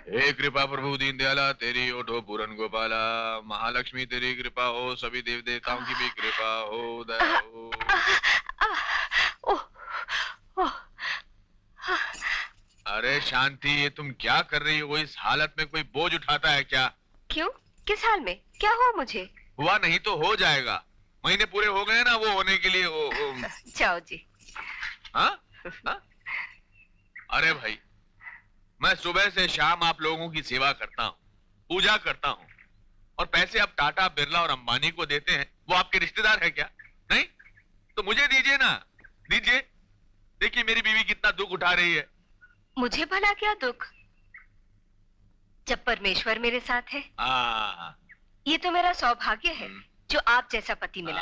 हे कृपा प्रभु दीन दयाला, तेरी ओठो पूरन गोपाला, महालक्ष्मी तेरी कृपा हो, सभी देव देवताओं की भी कृपा हो, दया हो। अरे शांति, ये तुम क्या कर रही हो? इस हालत में कोई बोझ उठाता है क्या? क्यों? किस हाल में? क्या हुआ मुझे? हुआ नहीं तो हो जाएगा। महीने पूरे हो गए ना वो होने के लिए। जाओ जी। हाँ? हाँ? अरे भाई, मैं सुबह से शाम आप लोगों की सेवा करता हूँ, पूजा करता हूँ, और पैसे अब टाटा, बिरला और अंबानी को देते हैं। वो आपके रिश्तेदार है क्या? नहीं तो मुझे दीजिए ना, दीजिए। देखिए मेरी बीवी कितना दुख उठा रही है। मुझे भला क्या दुख, जब परमेश्वर मेरे साथ है। ये तो मेरा सौभाग्य है जो आप जैसा पति मिला।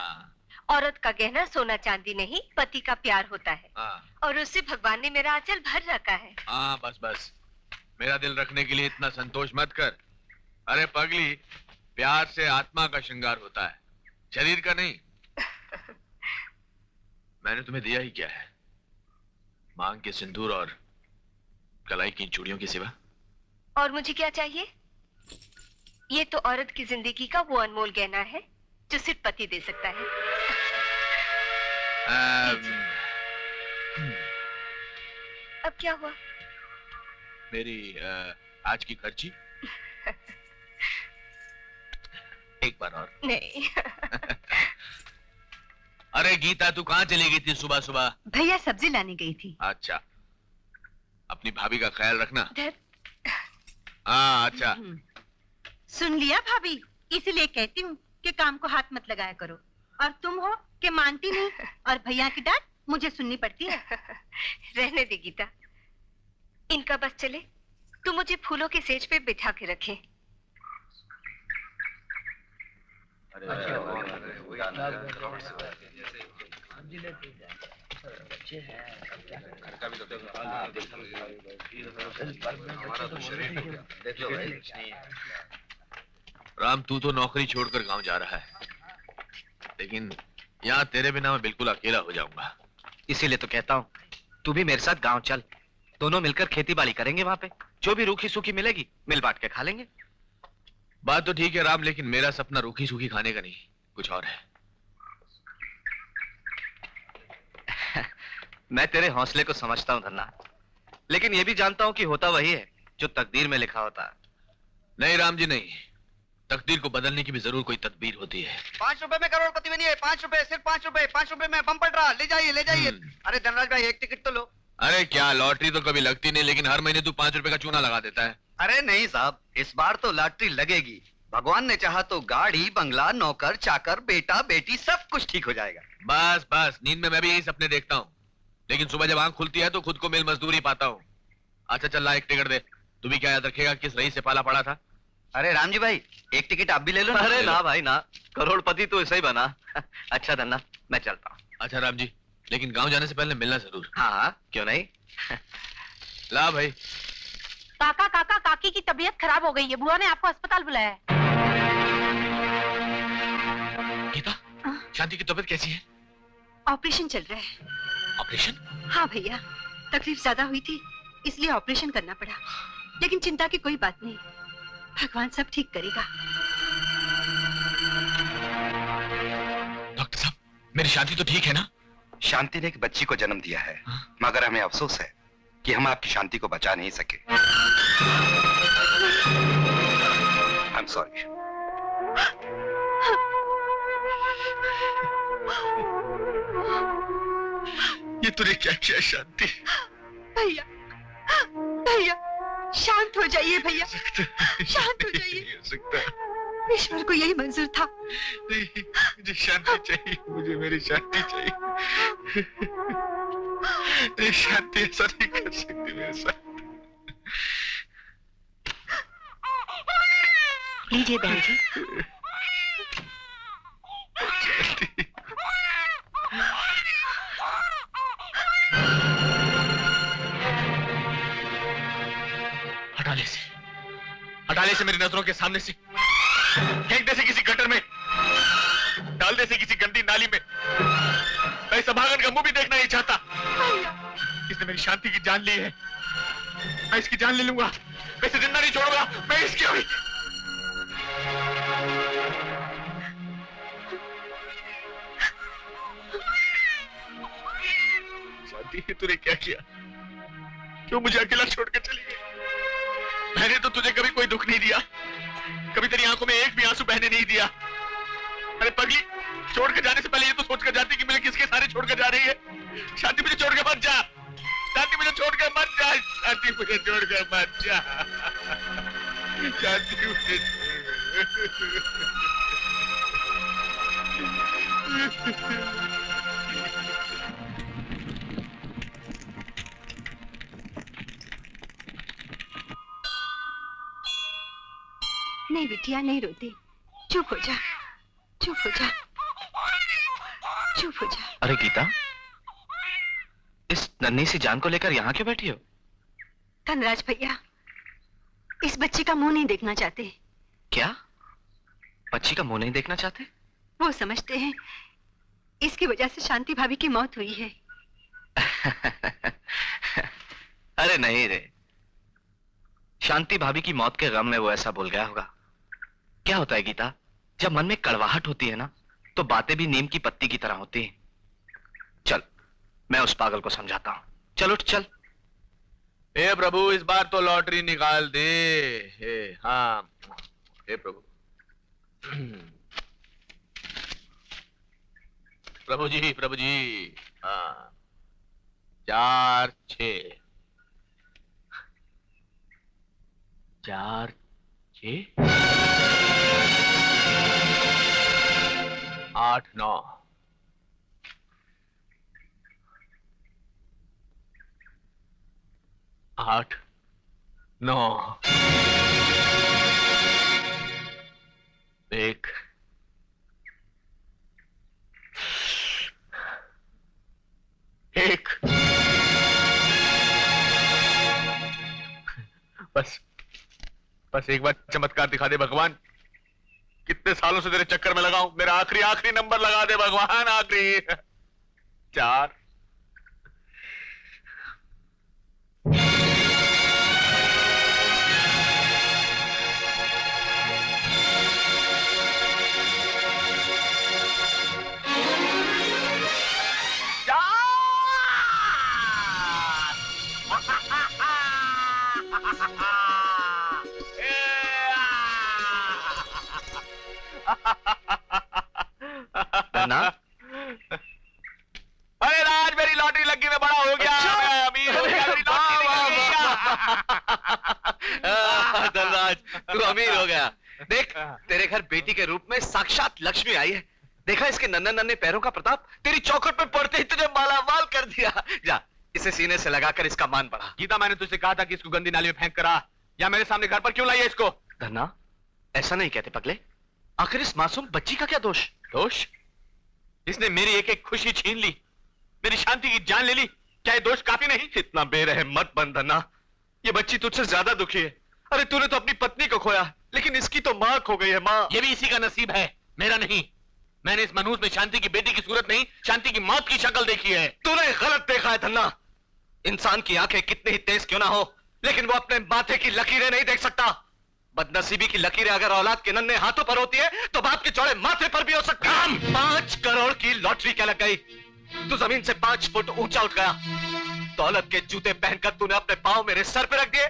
औरत का गहना सोना चांदी नहीं, पति का प्यार होता है, और उससे भगवान ने मेरा आंचल भर रखा है। बस बस, मेरा दिल रखने के लिए इतना संतोष मत कर। अरे पगली, प्यार से आत्मा का श्रृंगार होता है, शरीर का नहीं। मैंने तुम्हें दिया ही क्या है? मांग के सिंदूर और कलाई की चूड़ियों की सिवा। और मुझे क्या चाहिए? ये तो औरत की जिंदगी का वो अनमोल गहना है जो सिर्फ पति दे सकता है। अब क्या हुआ? मेरी आज की खर्ची। एक बार और। नहीं। अरे गीता, तू कहाँ चली गई थी सुबह सुबह? भैया सब्जी लाने गई थी। अच्छा, अपनी भाभी का ख्याल रखना। हाँ अच्छा। सुन लिया भाभी, इसलिए कहती हूँ कि काम को हाथ मत लगाया करो। और तुम हो कि मानती नहीं, और भैया की डांट मुझे सुननी पड़ती है। रहने दे गीता, इनका बस चले तो मुझे फूलों के सेज पे बिठा के रखे। राम, तू तो नौकरी छोड़कर गांव जा रहा है, लेकिन यहाँ तेरे बिना मैं बिल्कुल अकेला हो जाऊंगा। इसीलिए तो कहता हूँ तू भी मेरे साथ गांव चल, दोनों मिलकर खेती बाड़ी करेंगे। वहाँ पे जो भी रूखी सूखी मिलेगी मिल बांट के खा लेंगे। बात तो ठीक है राम, लेकिन मेरा सपना रूखी सूखी खाने का नहीं, कुछ और है। मैं तेरे हौसले को समझता हूँ धन्ना, लेकिन ये भी जानता हूँ कि होता वही है जो तकदीर में लिखा होता है। नहीं राम जी नहीं, तकदीर को बदलने की भी जरूर कोई तदबीर होती है। 5 रुपए में करोड़पति बनिए, 5 रुपए, सिर्फ 5 रुपए, 5 रुपए में बम्पर ड्रा, ले जाइए ले जाइए। अरे धनराज भाई, एक टिकट तो लो। अरे क्या, लॉटरी तो कभी लगती नहीं, लेकिन हर महीने तू 5 रुपए का चूना लगा देता है। अरे नहीं साहब, इस बार तो लॉटरी लगेगी। भगवान ने चाहा तो गाड़ी, बंगला, नौकर, चाकर, बेटा, बेटी सब कुछ ठीक हो जाएगा। बस बस, नींद में मैं भी यही सपने देखता हूँ, लेकिन सुबह जब आंख खुलती है तो खुद को मिल मजदूरी पाता हूँ। अच्छा चल ला, एक टिकट दे। तू भी क्या याद रखेगा किस रईस से पाला पड़ा था? अरे राम जी भाई, एक टिकट आप भी ले लो। अरे ना भाई ना, करोड़पति तो ऐसा ही बना। अच्छा धन्ना, मैं चलता हूँ। अच्छा राम जी, लेकिन गांव जाने से पहले मिलना जरूर। हाँ हाँ, क्यों नहीं। ला भाई। काका काका, काकी की तबीयत खराब हो गई है, बुआ ने आपको अस्पताल बुलाया है। गीता, शांति की तबीयत कैसी है? ऑपरेशन चल रहा है। ऑपरेशन? हाँ भैया, तकलीफ ज्यादा हुई थी इसलिए ऑपरेशन करना पड़ा, लेकिन चिंता की कोई बात नहीं, भगवान सब ठीक करेगा। डॉक्टर साहब, मेरी शांति तो ठीक है ना? शांति ने एक बच्ची को जन्म दिया है, मगर हमें अफसोस है कि हम आपकी शांति को बचा नहीं सके। I am sorry. ये तूने क्या किया शांति? भैया भैया, शांत हो जाइए भैया, शांत हो जाइए। ईश्वर को यही मंजूर था। नहीं, मुझे शांति चाहिए, मुझे मेरी शांति चाहिए। नहीं शांति ऐसा नहीं कर सकती मेरे साथ। लीजिए बहन जी। हटा ले से मेरी नजरों के सामने से, फेंक दे से किसी गटर में, डाल दे से किसी गंदी नाली में। मैं इस अभागन का मुंह भी देखना नहीं चाहता। इसने मेरी शांति की जान ली है, मैं इसकी जान ले लूंगा, मैं इसे जिंदा नहीं छोड़ूंगा मैं इसकी अभी। शांति, तूने क्या किया? क्यों मुझे अकेला छोड़ के चली गई? मैंने तो तुझे कभी कोई दुख नहीं दिया, कभी तेरी आंखों में एक भी आंसू बहने नहीं दिया। अरे पगली, छोड़ के जाने से पहले ये तो सोच कर जाती कि मुझे किसके सारे छोड़ कर जा रही है। शांति, मुझे छोड़ के मत जा। शांति, मुझे छोड़ के मत जा। शांति, मुझे छोड़ के मत जा। शांति, मुझे नहीं बिटिया, नहीं रोती, चुप हो जा, चुप हो जा, चुप हो जा। अरे गीता, इस नन्ही सी जान को लेकर यहाँ क्यों बैठी हो? धनराज भैया इस बच्ची का मुंह नहीं देखना चाहते। क्या? बच्ची का मुंह नहीं देखना चाहते? वो समझते हैं इसकी वजह से शांति भाभी की मौत हुई है। अरे नहीं रे, शांति भाभी की मौत के गम में वो ऐसा बोल गया होगा। क्या होता है गीता, जब मन में कड़वाहट होती है ना, तो बातें भी नीम की पत्ती की तरह होती हैं। चल, मैं उस पागल को समझाता हूं। चल उठ, चल। हे प्रभु, इस बार तो लॉटरी निकाल दे। हाँ, हे प्रभु। प्रभु जी, प्रभु जी। हाँ, 4 6 4 6 8 9 8 9 1 1 बस एक बार चमत्कार दिखा दे भगवान। कितने सालों से तेरे चक्कर में लगा हूं, मेरा आखिरी नंबर लगा दे भगवान, आखिरी। 4 ना? अरे राज, मेरी लॉटरी लगी, मैं बड़ा हो गया, मैं अमीर हो गया, मेरी लॉटरी निकल गई। धनराज, तू अमीर हो गया। देख, तेरे घर बेटी के रूप में साक्षात लक्ष्मी आई है। देखा इसके नन्हे नन्हे पैरों का प्रताप, तेरी चौखट पे पड़ते ही तुझे मालामाल कर दिया। जा, इसे सीने से लगाकर इसका मान बढ़ा। गीता, मैंने तुझसे कहा था कि इसको गंदी नाली में फेंक करा, या मेरे सामने घर पर क्यों लाई है इसको? धन्ना, ऐसा नहीं कहते पगले। आखिर इस मासूम बच्ची का क्या दोष? दोष? इसने मेरी एक एक खुशी छीन ली, मेरी शांति की जान ले ली। क्या ये दोष काफी नहीं? इतना बेरहम मत बन धन्ना, ये बच्ची तुझसे ज्यादा दुखी है। अरे तूने तो अपनी पत्नी को खोया, लेकिन इसकी तो मां खो गई है। मां। ये भी इसी का नसीब है, मेरा नहीं। मैंने इस मनहूस में शांति की बेटी की सूरत नहीं, शांति की मौत की शक्ल देखी है। तूने गलत देखा है धन्ना। इंसान की आंखें कितनी ही तेज क्यों ना हो, लेकिन वो अपने माथे की लकीरें नहीं देख सकता। बदनसीबी की लकीरें अगर औलाद के नन्हे हाथों पर होती है, तो बाप के चौड़े माथे पर भी हो सकती है। 5 करोड़ की लॉटरी क्या लग गई? तू जमीन से 5 फुट ऊंचा उठ गया। दौलत के जूते पहनकर तूने अपने पांव मेरे सर पे रख दिए।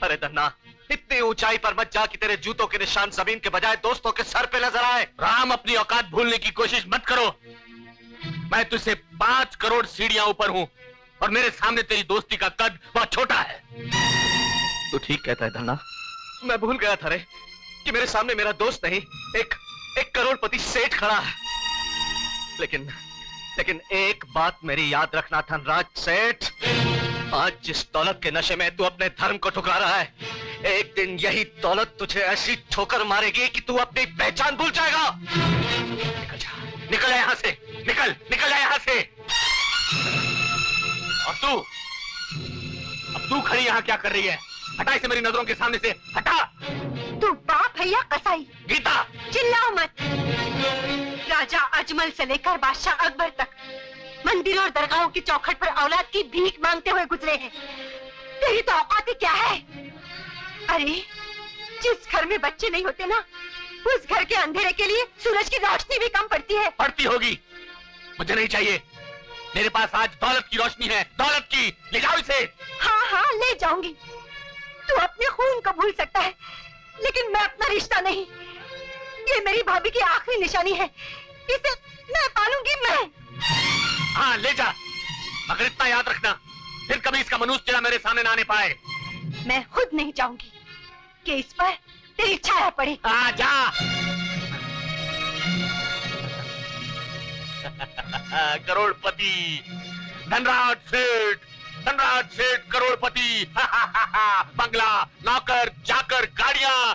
अरे धन्ना, इतनी ऊंचाई पर मत जा कि तेरे जूतों के निशान जमीन के बजाय दोस्तों के सर पे नजर आए। राम, अपनी औकात भूलने की कोशिश मत करो। मैं तुझसे 5 करोड़ सीढ़ियां ऊपर हूं, और मेरे सामने तेरी दोस्ती का कद बहुत छोटा है। तू ठीक कहता है धन्ना। मैं भूल गया था रे कि मेरे सामने मेरा दोस्त नहीं, एक करोड़पति सेठ खड़ा है। लेकिन एक बात मेरी याद रखना धनराज सेठ, आज जिस दौलत के नशे में तू अपने धर्म को ठुकरा रहा है, एक दिन यही दौलत तुझे ऐसी ठोकर मारेगी कि तू अपनी पहचान भूल जाएगा। निकल जा यहां से, निकल जा यहां से। और अब तू खड़ी यहां क्या कर रही है? हटा इसे मेरी नजरों के सामने से, हटा। तू बाप है या कसाई? गीता, चिल्लाओ मत। राजा अजमल से लेकर बादशाह अकबर तक मंदिरों और दरगाहों की चौखट पर औलाद की भीख मांगते हुए गुजरे हैं। तेरी तो औकात ही क्या है? अरे जिस घर में बच्चे नहीं होते ना, उस घर के अंधेरे के लिए सूरज की रोशनी भी कम पड़ती है। पड़ती होगी, मुझे नहीं चाहिए। मेरे पास आज दौलत की रोशनी है, दौलत की। ले जाओ इसे। हाँ हाँ ले जाऊंगी। तू अपने खून को भूल सकता है, लेकिन मैं अपना रिश्ता नहीं। ये मेरी भाभी की आखिरी निशानी है, इसे मैं पालूंगी मैं। हाँ ले जा, मगर इतना याद रखना, फिर कभी इसका मनुष्य चेहरा मेरे सामने ना आने पाए। मैं खुद नहीं चाहूंगी कि इस पर तेरी छाया पड़े। जा। करोड़पति धनराज सेठ करोड़पति। बंगला, नौकर, चाकर, गाड़ियां।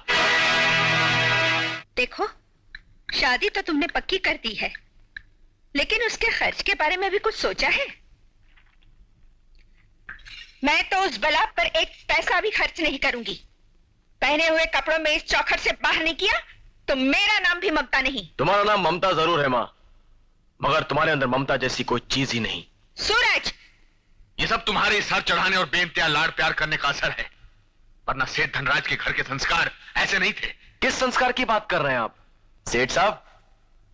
देखो, शादी तो तुमने पक्की कर दी है, लेकिन उसके खर्च के बारे में भी कुछ सोचा है? मैं तो उस बला पर एक पैसा भी खर्च नहीं करूंगी। पहने हुए कपड़ों में इस चौखट से बाहर नहीं किया तो मेरा नाम भी ममता नहीं। तुम्हारा नाम ममता जरूर है माँ, मगर तुम्हारे अंदर ममता जैसी कोई चीज ही नहीं। सूरज, ये सब तुम्हारे सर चढ़ाने और बेइंतहा लाड़ प्यार करने का असर है, वरना सेठ धनराज के घर के संस्कार ऐसे नहीं थे। किस संस्कार की बात कर रहे हैं आप सेठ साहब?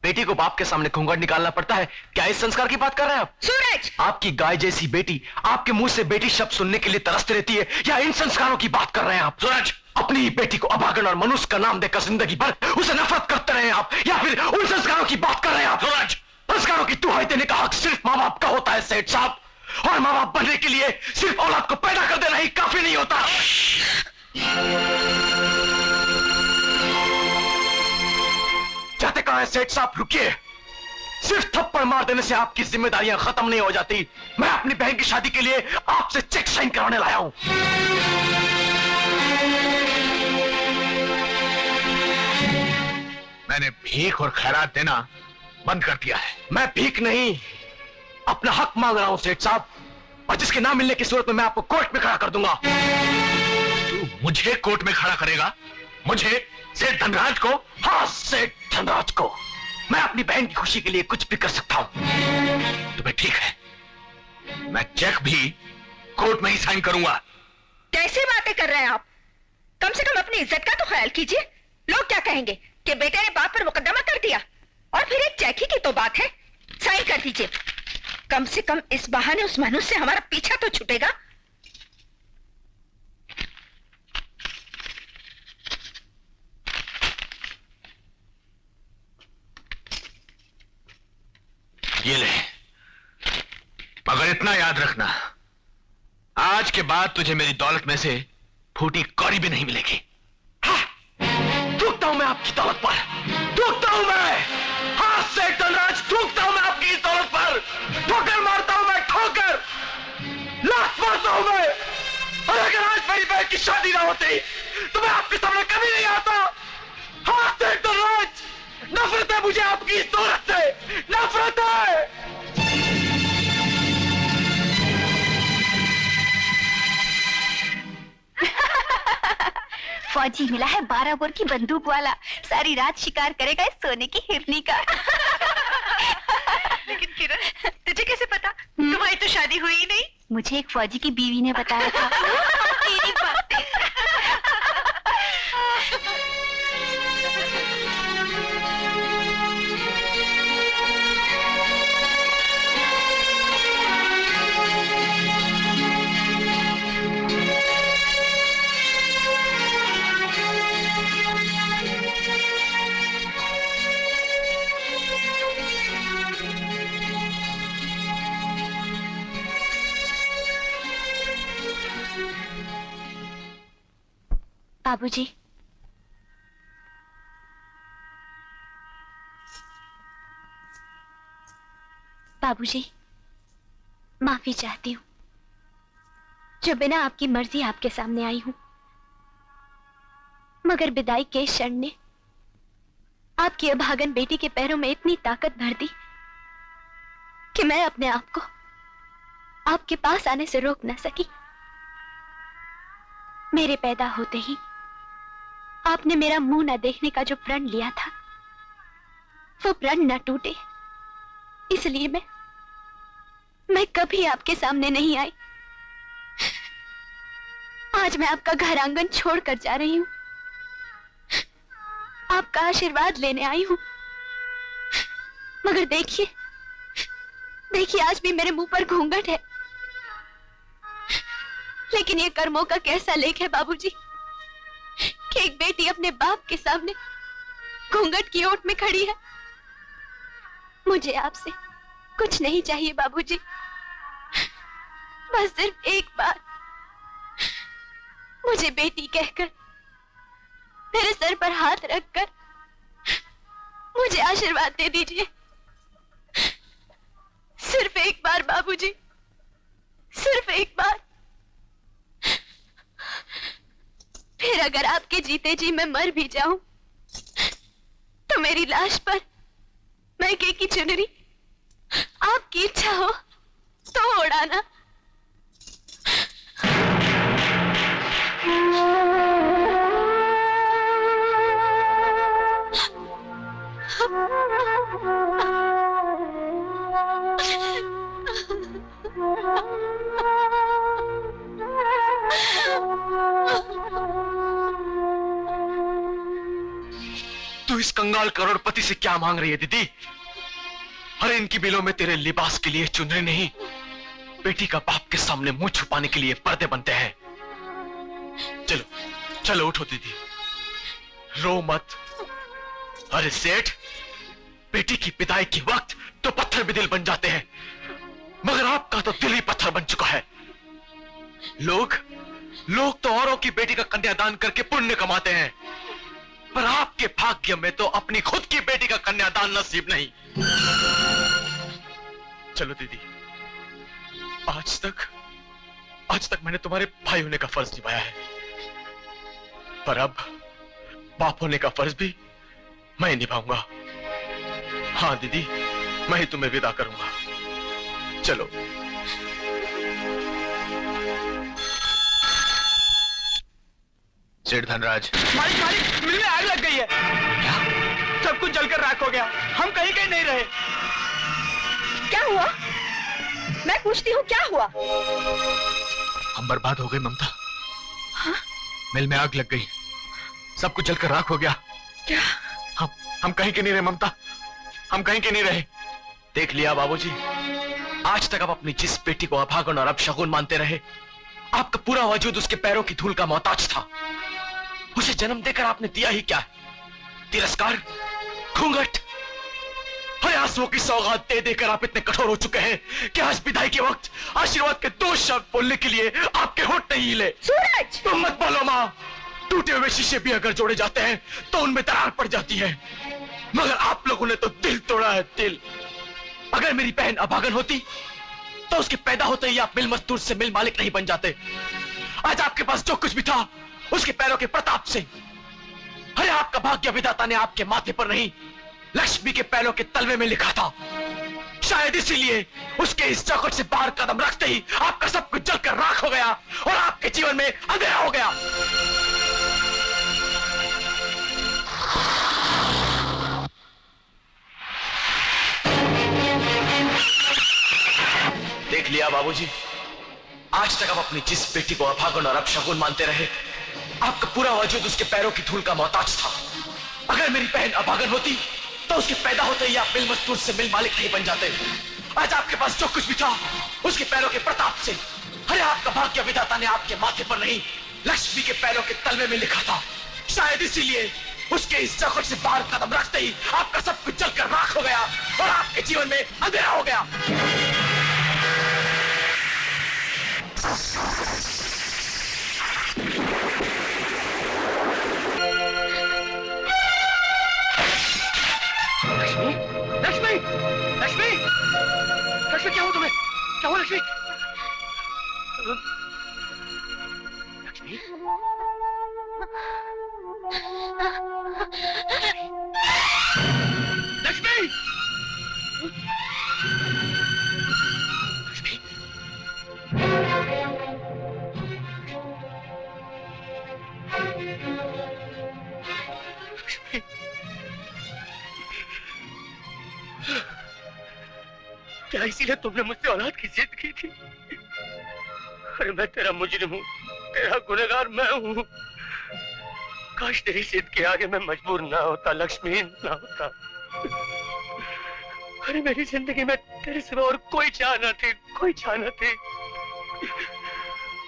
बेटी को बाप के सामने घूंघट निकालना पड़ता है, क्या इस संस्कार की बात कर रहे हैं आप? सूरज, आपकी गाय जैसी बेटी आपके मुंह से बेटी शब्द सुनने के लिए तरसती रहती है, या इन संस्कारों की बात कर रहे हैं आप? सूरज, अपनी ही बेटी को अभागन और मनुष्य का नाम देकर जिंदगी भर उसे नफरत करते रहे आप, या फिर उन संस्कारों की बात कर रहे हैं आप? सूरज, संस्कारों की दुहाई देने का हक सिर्फ माँ बाप का होता है सेठ साहब, और माँ बाप बनने के लिए सिर्फ औलाद को पैदा कर देना ही काफी नहीं होता। जाते कहां है सेठ साहब? रुकिए, सिर्फ थप्पड़ मार देने से आपकी जिम्मेदारियां खत्म नहीं हो जाती। मैं अपनी बहन की शादी के लिए आपसे चेक साइन कराने लाया हूं। मैंने भीख और खैरात देना बंद कर दिया है। मैं भीख नहीं, अपना हक मांग रहा हूं सेठ साहब, और जिसके ना मिलने की सूरत में मैं आपको कोर्ट में खड़ा कर दूंगा। तू मुझे कोर्ट में खड़ा करेगा? मुझे, सेठ धनराज को? हाँ सेठ धनराज को। मैं अपनी बहन की खुशी के लिए कुछ भी कर सकता हूं। तुम्हें ठीक है, मैं चेक भी कोर्ट में ही साइन करूंगा। कैसी बातें कर रहे हैं आप? कम से कम अपनी इज्जत का तो ख्याल कीजिए। लोग क्या कहेंगे कि बेटे ने बाप पर मुकदमा कर दिया, और फिर एक चेक ही की तो बात है, साइन कर दीजिए। कम से कम इस बहाने उस मनुष्य से हमारा पीछा तो छूटेगा। ये ले, मगर इतना याद रखना, आज के बाद तुझे मेरी दौलत में से फूटी कौड़ी भी नहीं मिलेगी। थूकता हूं मैं आपकी दौलत पर, थूकता हूं मैं। हाँ सेठ धनराज, थूकता हूं मैं आपकी इस दौलत पर, ठोकर मारता हूं मैं, ठोकर लात मारता हूं मैं। और अगर आज मेरी बहन की शादी ना होती तो मैं आपके सामने कभी नहीं आता। हाँ सेठ धनराज, नफरत है मुझे आपकी इस दौलत से, नफरत है। फौजी मिला है 12 बोर की बंदूक वाला, सारी रात शिकार करेगा इस सोने की हिरनी का। लेकिन किरण, तुझे कैसे पता? तुम्हारी तो शादी हुई ही नहीं। मुझे एक फौजी की बीवी ने बताया था। तेरी बातें। बाबूजी, बाबूजी, माफी चाहती हूँ जो बिना आपकी मर्जी आपके सामने आई हूं, मगर विदाई के इस क्षण ने आपकी अभागन बेटी के पैरों में इतनी ताकत भर दी कि मैं अपने आप को आपके पास आने से रोक न सकी। मेरे पैदा होते ही आपने मेरा मुंह न देखने का जो प्रण लिया था, वो प्रण न टूटे, इसलिए मैं कभी आपके सामने नहीं आई। आज मैं आपका घर आंगन छोड़कर जा रही हूँ, आपका आशीर्वाद लेने आई हूँ। मगर देखिए देखिए, आज भी मेरे मुंह पर घूंघट है। लेकिन ये कर्मों का कैसा लेख है बाबूजी कि एक बेटी अपने बाप के सामने घूंघट की ओट में खड़ी है। मुझे आपसे कुछ नहीं चाहिए बाबूजी, बस सिर्फ एक बार मुझे बेटी कहकर मेरे सर पर हाथ रखकर मुझे आशीर्वाद दे दीजिए। सिर्फ एक बार बाबूजी, सिर्फ एक बार। फिर अगर आपके जीते जी मैं मर भी जाऊं तो मेरी लाश पर मैके की चुनरी आपकी इच्छा हो तो उड़ाना। तू इस कंगाल करोड़पति से क्या मांग रही है दीदी? अरे इनकी बिलों में तेरे लिबास के लिए चुनरी नहीं, बेटी का बाप के सामने मुंह छुपाने के लिए पर्दे बनते हैं। चलो चलो उठो दीदी, रो मत। अरे सेठ, बेटी की विदाई के वक्त तो पत्थर भी दिल बन जाते हैं, मगर आपका तो दिल ही पत्थर बन चुका है। लोग तो औरों की बेटी का कन्यादान करके पुण्य कमाते हैं, पर आपके भाग्य में तो अपनी खुद की बेटी का कन्यादान नसीब नहीं। चलो दीदी, आज तक मैंने तुम्हारे भाई होने का फर्ज निभाया है, पर अब बाप होने का फर्ज भी मैं निभाऊंगा। हाँ दीदी, मैं ही तुम्हें विदा करूंगा। चलो। सेठ धनराज। मालिक मालिक, मिल में आग लग गई है। क्या? सब कुछ जलकर राख हो गया, हम कहीं नहीं रहे। क्या हुआ? मैं पूछती हूँ क्या हुआ? हम बर्बाद हो गए ममता। हाँ? मिल में आग लग गई, सब कुछ जलकर राख हो गया। क्या? हम कहीं के नहीं रहे ममता, हम कहीं के नहीं रहे। देख लिया बाबूजी, आज तक आप अपनी जिस बेटी को अभागन और अपशगुन मानते रहे, आपका पूरा वजूद उसके पैरों की धूल का मोहताज था। उसे जन्म देकर आपने दिया ही क्या? तिरस्कार, घूंघट। अरे आंसुओं की सौगात दे देकर आप इतने कठोर हो चुके हैं कि आज विदाई के वक्त आशीर्वाद के 2 शब्द बोलने के लिए आपके होठ नहीं हिले। सूरज! तुम मत बोलो मां, टूटे हुए शीशे भी अगर जोड़े जाते हैं तो उनमें दरार पड़ जाती है, मगर आप लोगों ने तो दिल तोड़ा है, दिल। अगर मेरी बहन अभागन होती तो उसके पैदा होते ही आप मिल मजदूर से मिल मालिक नहीं बन जाते। आज आपके पास जो कुछ भी था उसके पैरों के प्रताप से। अरे आपका भाग्य विधाता ने आपके माथे पर नहीं, लक्ष्मी के पैरों के तलवे में लिखा था। शायद इसीलिए उसके इस चौखट से बाहर कदम रखते ही आपका सब कुछ जलकर राख हो गया और आपके जीवन में अंधेरा हो गया। देख लिया बाबूजी, आज तक आप अपनी जिस बेटी को अभागन और अपशगुन मानते रहे, आपका पूरा वजूद उसके पैरों की धूल का मोहताज था। अगर मेरी बहन अभागन होती तो उसके पैदा होते ही आप मिल मजदूर से मिल मालिक नहीं बन जाते। आज आपके पास जो कुछ भी था उसके पैरों के प्रताप से। अरे आपका भाग्य विधाता ने आपके माथे पर नहीं, लक्ष्मी के पैरों के तलवे में लिखा था। शायद इसीलिए उसके इस चौखट से बाहर कदम रखते ही आपका सब कुछ जलकर राख हो गया और आपके जीवन में अंधेरा हो गया। लक्ष्मी, लक्ष्मी, लक्ष्मी, लक्ष्मी, क्या हुआ तुम्हें? क्या हुआ लक्ष्मी? लक्ष्मी, लक्ष्मी, लक्ष्मी, लक्ष्मी, क्या इसीलिए तुमने मुझसे औलाद की जिद की थी? अरे मैं तेरा मुजरिम हूं, तेरा गुनहगार मैं हूँ। काश तेरी जिद के आगे मैं मजबूर ना होता लक्ष्मी, ना होता। अरे मेरी जिंदगी में तेरे सिवा और कोई चाह न थी, कोई चाह न थी।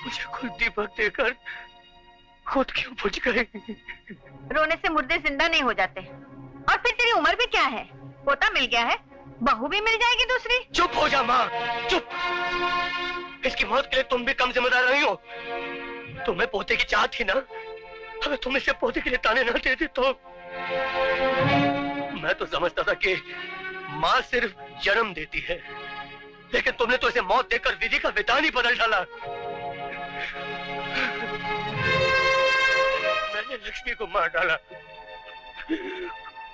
मुझे खुद दीपक देकर खुद क्यों बुझ गई? रोने से मुर्दे जिंदा नहीं हो जाते। और फिर तेरी उम्र भी क्या है? पोता मिल गया है, बहू भी मिल जाएगी दूसरी। चुप हो जा माँ, चुप। इसकी मौत के लिए तुम भी कम जिम्मेदार नहीं हो। तुम्हें पोते की चाहत थी ना, अगर तुम इसे पोते के लिए ताने ना देती तो। मैं तो समझता था कि माँ सिर्फ जन्म देती है, लेकिन तुमने तो इसे मौत देकर विधि का विधान ही बदल डाला। मैंने लक्ष्मी को मार डाला,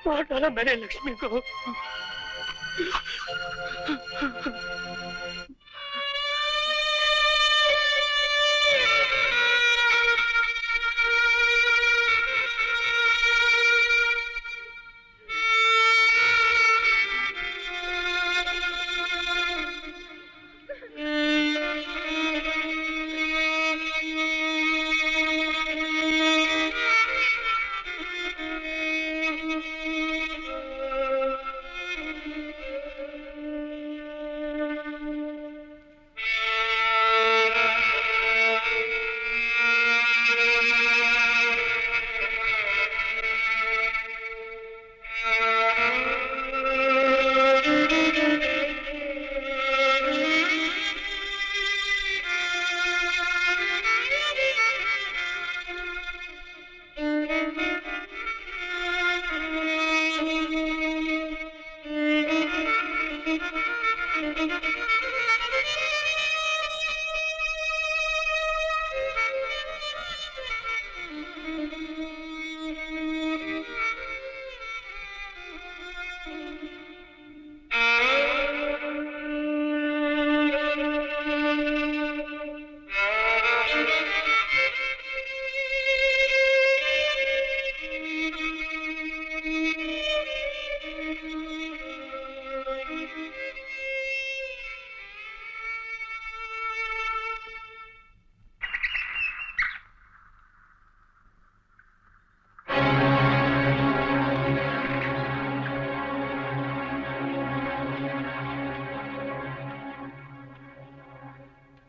मार डाला मैंने लक्ष्मी को।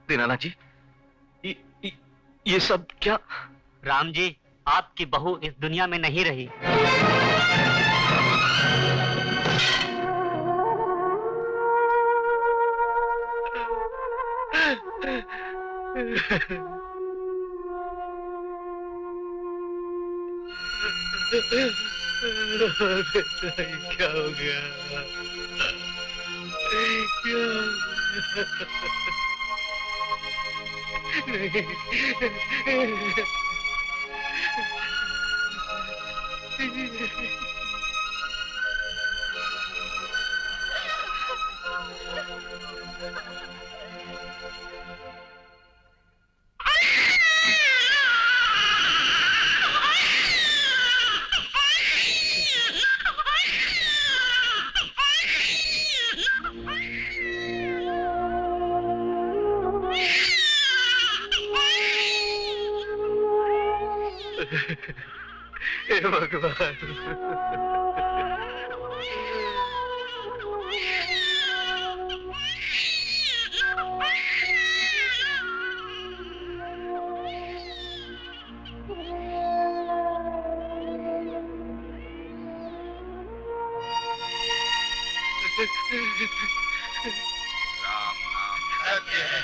दीनानाथ जी, ये सब क्या? राम जी, आपकी बहू इस दुनिया में नहीं रही। क्या हो गया? क्या? हे भगवान। राम नाम सत्य है,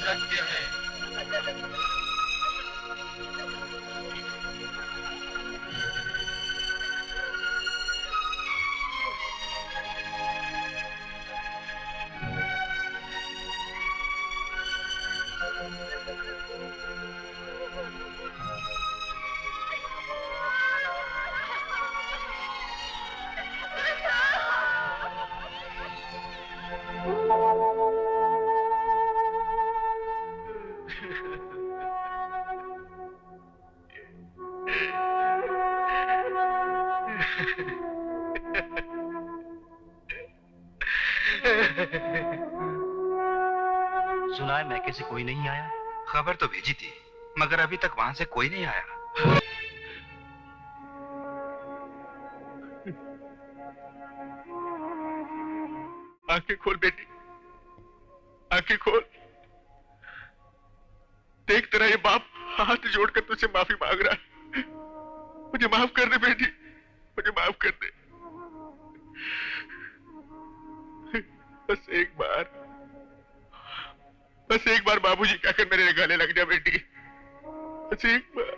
सत्य है। सुना है मैके से कोई नहीं आया? खबर तो भेजी थी, मगर अभी तक वहां से कोई नहीं आया। आंखें खोल बेटी, आंखें खोल। देख तेरा ये बाप हाथ जोड़कर तुझसे माफी मांग रहा है। मुझे माफ कर दे बेटी, मुझे माफ कर दे। बस एक बार बाबूजी कहकर मेरे गले लग जा बेटी, बस एक बार।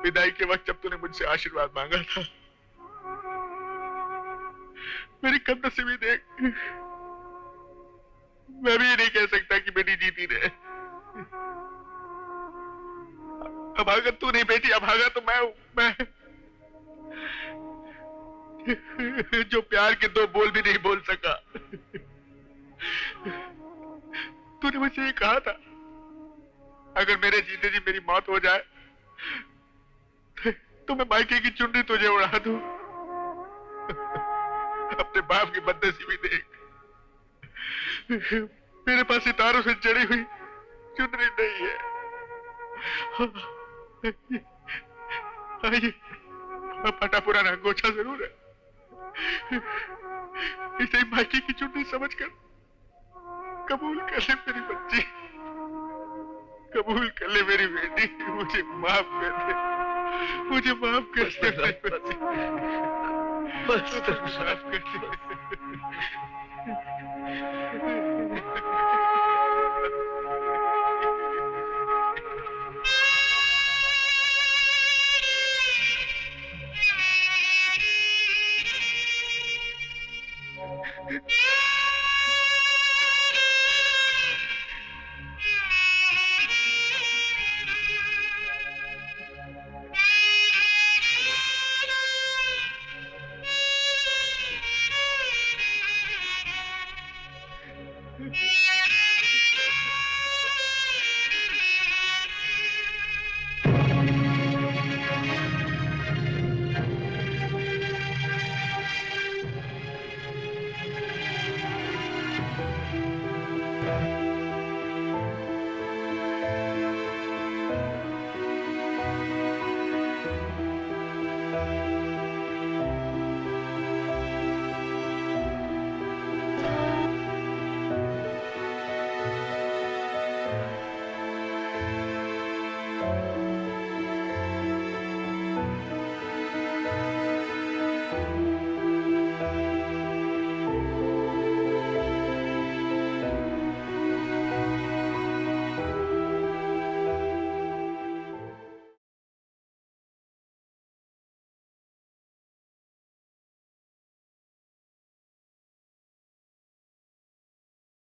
विदाई के वक्त जब तूने मुझसे आशीर्वाद मांगा था, मेरी कदनसीबी देख। मैं भी ये नहीं कह सकता कि बेटी जीती रहे। अभागा तू नहीं बेटी, अभागा तो मैं हूं। मैं जो प्यार के दो बोल भी नहीं बोल सका। तूने मुझसे ये कहा था, अगर मेरे जीते जी मेरी मौत हो जाए तो मैं मायके की चुन्नी तुझे उड़ा दूं। अपने बाप की बदनसीबी देख। मेरे पास सितारों से चढ़ी हुई चुनरी नहीं है। ये फटा पुराना गोछा जरूर है, इसे मायके की चुन्नी समझकर कबूल कर ले मेरी बच्ची, कबूल कर ले मेरी बेटी। मुझे माफ कर दे, मुझे माफ कर दे, बस माफ कर दे।